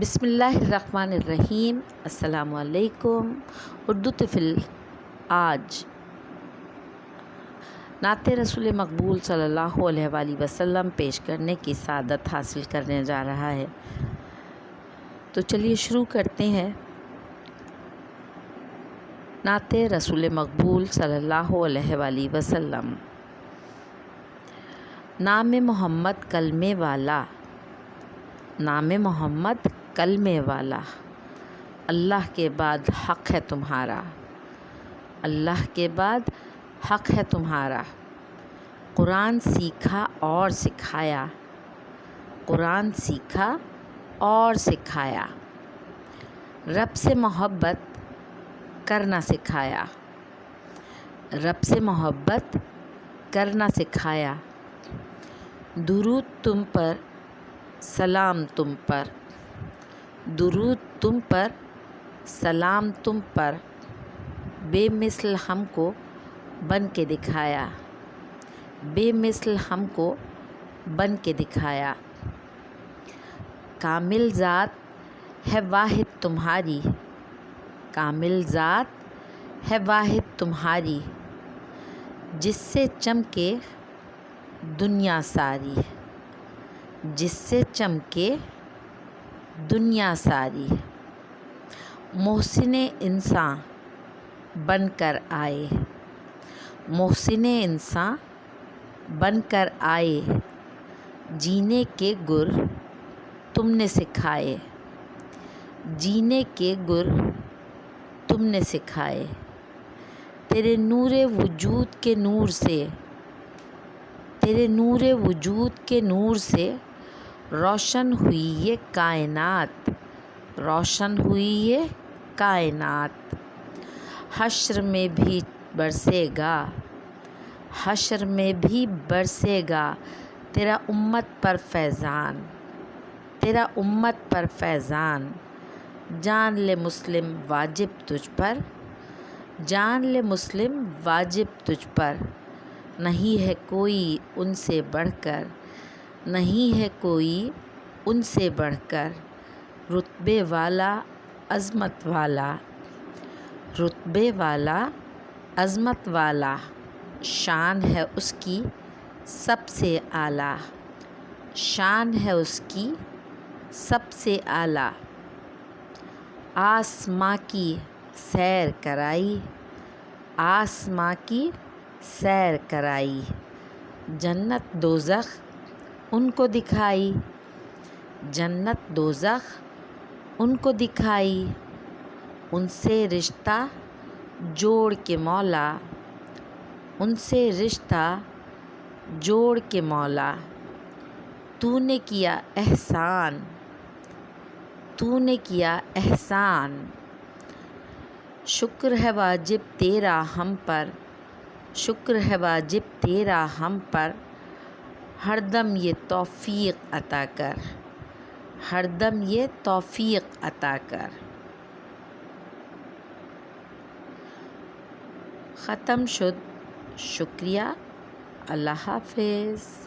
بسم اللہ الرحمن الرحیم۔ السلام علیکم۔ اردو طفل آج نعت رسول مقبول صلی اللہ علیہ وآلہ وسلم پیش کرنے کی سعادت حاصل کرنے جا رہا ہے، تو چلیے شروع کرتے ہیں۔ نعت رسول مقبول صلی اللہ علیہ وآلہ وسلم۔ نام محمد کلمے والا، نام محمد کلمے والا، اللہ کے بعد حق ہے تمہارا، اللہ کے بعد حق ہے تمہارا۔ قرآن سیکھا اور سکھایا، قرآن سیکھا اور سکھایا، رب سے محبت کرنا سکھایا، رب سے محبت کرنا سکھایا۔ درود تم پر، سلام تم پر، درود تم پر، سلام تم پر، بے مثل ہم کو بن کے دکھایا، بے مثل ہم کو بن کے دکھایا۔ کامل ذات ہے واحد تمہاری، کامل ذات ہے واحد تمہاری، جس سے چمکے دنیا ساری، جس سے چمکے دنیا ساری۔ محسن انسان بن کر آئے، محسن انسان بن کر آئے، جینے کے گر تم نے سکھائے، جینے کے گر تم نے سکھائے۔ تیرے نور وجود کے نور سے، تیرے نور وجود کے نور سے روشن ہوئی یہ کائنات، روشن ہوئی یہ کائنات۔ حشر میں بھی برسے گا، حشر میں بھی برسے گا تیرا امت پر فیضان، تیرا امت پر فیضان۔ جان لے مسلم واجب تجھ پر، جان لے مسلم واجب تجھ پر، نہیں ہے کوئی ان سے بڑھ کر، نہیں ہے کوئی ان سے بڑھ کر۔ رتبے والا عظمت والا، رتبے والا عظمت والا، شان ہے اس کی سب سے اعلیٰ، شان ہے اس کی سب سے اعلیٰ۔ آسماں کی سیر کرائی، آسماں کی سیر کرائی، جنت دوزخ ان کو دکھائی، جنت دوزخ ان کو دکھائی۔ ان سے رشتہ جوڑ کے مولا، ان سے رشتہ جوڑ کے مولا۔ تو نے کیا احسان، تو نے کیا احسان، شکر ہے واجب تیرا ہم پر، شکر ہے واجب تیرا ہم پر، ہر دم یہ توفیق عطا کر، ہر دم یہ توفیق عطا کر۔ ختم شد، شکریہ، اللہ حافظ۔